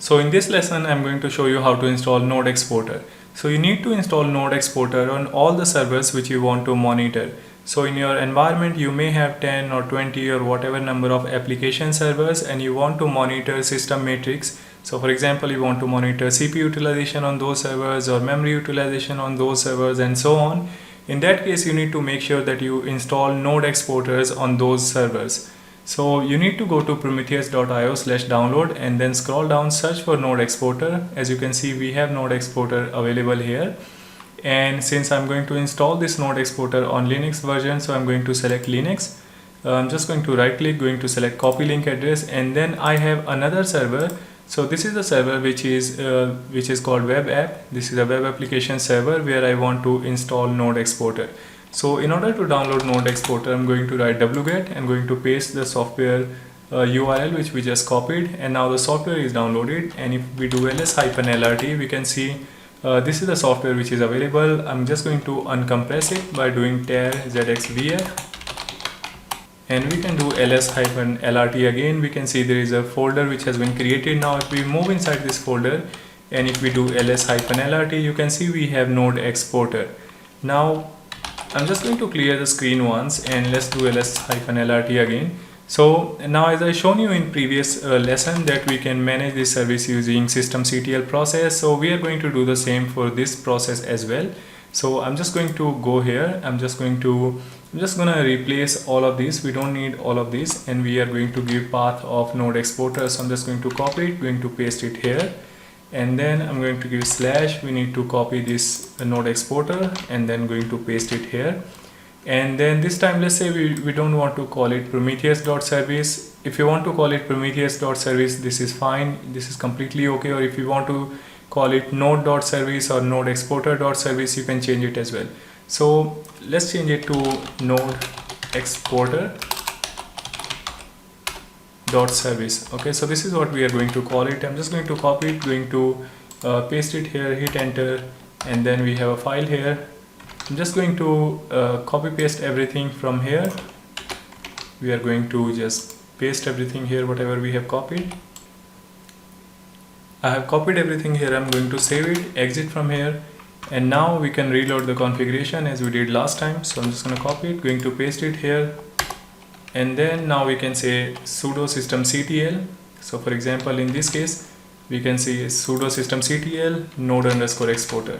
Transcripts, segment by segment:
So in this lesson I'm going to show you how to install Node Exporter. So you need to install Node Exporter on all the servers which you want to monitor. So in your environment you may have 10 or 20 or whatever number of application servers, and you want to monitor system metrics. So for example, you want to monitor CPU utilization on those servers or memory utilization on those servers and so on. In that case, you need to make sure that you install Node Exporters on those servers. So you need to go to prometheus.io/download and then scroll down, search for Node Exporter. As you can see, we have Node Exporter available here. And since I'm going to install this Node Exporter on Linux version, so I'm going to select Linux. I'm just going to right click, going to select copy link address, and then I have another server. So this is the server which is called web app. This is a web application server where I want to install Node Exporter. So in order to download Node Exporter, I'm going to write wget and going to paste the software URL which we just copied, and now the software is downloaded. And if we do ls-lrt, we can see this is the software which is available. I'm just going to uncompress it by doing tar zxvf, and we can do ls-lrt again. We can see there is a folder which has been created. Now if we move inside this folder and if we do ls-lrt, you can see we have Node Exporter. Now I'm just going to clear the screen once and let's do ls-lrt again. So now, as I shown you in previous lesson, that we can manage this service using systemctl process. So we are going to do the same for this process as well. So I'm just going to go here. I'm just going to replace all of these. We don't need all of these, and we are going to give path of Node Exporter. So I'm just going to copy it, going to paste it here, and then I'm going to give / we need to copy this Node Exporter and then going to paste it here. And then this time, let's say we don't want to call it prometheus.service. If you want to call it prometheus.service, this is fine, this is completely okay. Or if you want to call it node.service or node exporter.service, you can change it as well. So let's change it to node exporter.service. Okay, so this is what we are going to call it. I'm just going to copy it, going to paste it here, hit enter, and then we have a file here. I'm just going to copy paste everything from here. We are going to just paste everything here, whatever we have copied. I have copied everything here. I'm going to save it, exit from here, and now we can reload the configuration as we did last time. So I'm just going to copy it, going to paste it here, and then now we can say sudo systemctl. So for example, in this case, we can say sudo systemctl node_exporter.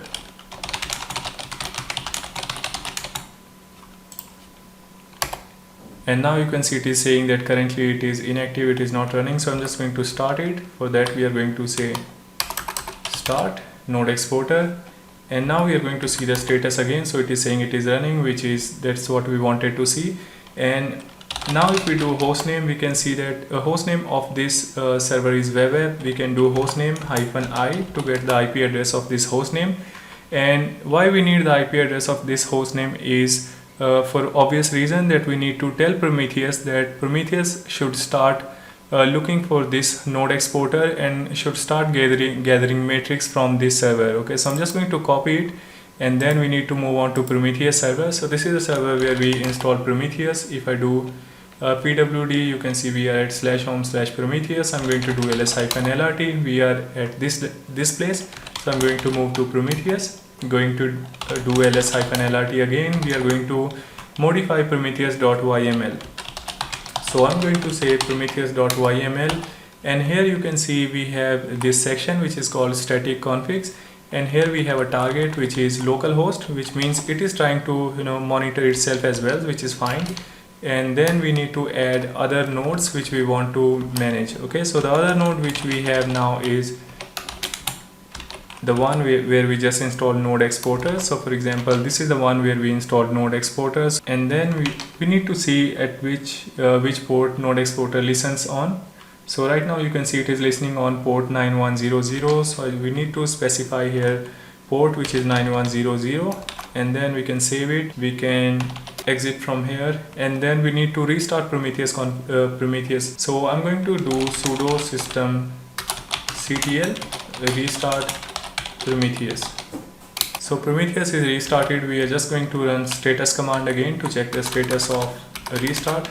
And now you can see it is saying that currently it is inactive, it is not running. So I'm just going to start it. For that we are going to say start Node Exporter, and now we are going to see the status again. So it is saying it is running, that's what we wanted to see. And now if we do hostname, we can see that a hostname of this server is web app. We can do hostname -i to get the IP address of this hostname. And why we need the IP address of this hostname is for obvious reason, that we need to tell Prometheus that Prometheus should start looking for this Node Exporter and should start gathering metrics from this server. Okay, so I'm just going to copy it, and then we need to move on to Prometheus server. So this is the server where we install Prometheus. If I do pwd, you can see we are at /home/Prometheus. I'm going to do ls-lrt. We are at this place. So I'm going to move to Prometheus, going to do ls-lrt again. We are going to modify prometheus.yml. So I'm going to say prometheus.yml, and here you can see we have this section which is called static configs, and here we have a target which is localhost, which means it is trying to monitor itself as well, which is fine. And then we need to add other nodes which we want to manage. Okay, so the other node which we have now is the one where we just installed Node Exporter. So for example, this is the one where we installed Node Exporters, and then we need to see at which port Node Exporter listens on. So right now you can see it is listening on port 9100. So we need to specify here port which is 9100, and then we can save it. We can exit from here, and then we need to restart Prometheus. So I'm going to do sudo systemctl restart Prometheus. So Prometheus is restarted. We are just going to run status command again to check the status of restart.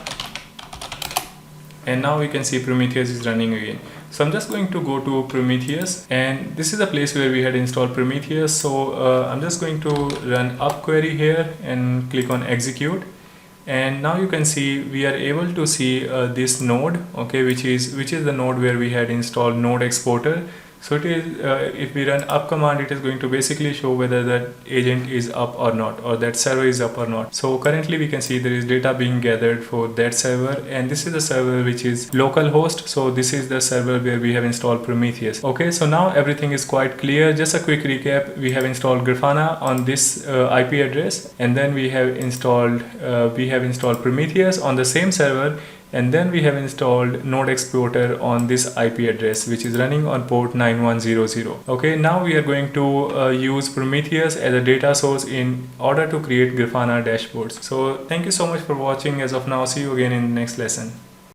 And now we can see Prometheus is running again. So So I'm just going to go to Prometheus, and this is the place where we had installed Prometheus. So I'm just going to run up query here and click on execute. And now you can see we are able to see this node, okay, which is the node where we had installed node exporter. So it is if we run up command, it is going to basically show whether that agent is up or not, or that server is up or not. So currently we can see there is data being gathered for that server, and this is the server which is localhost. So this is the server where we have installed Prometheus. Okay, so now everything is quite clear. Just a quick recap: we have installed Grafana on this IP address, and then we have installed Prometheus on the same server, and then we have installed node exporter on this IP address which is running on port 9100. Okay, now we are going to use Prometheus as a data source in order to create Grafana dashboards. So thank you so much for watching as of now. See you again in the next lesson.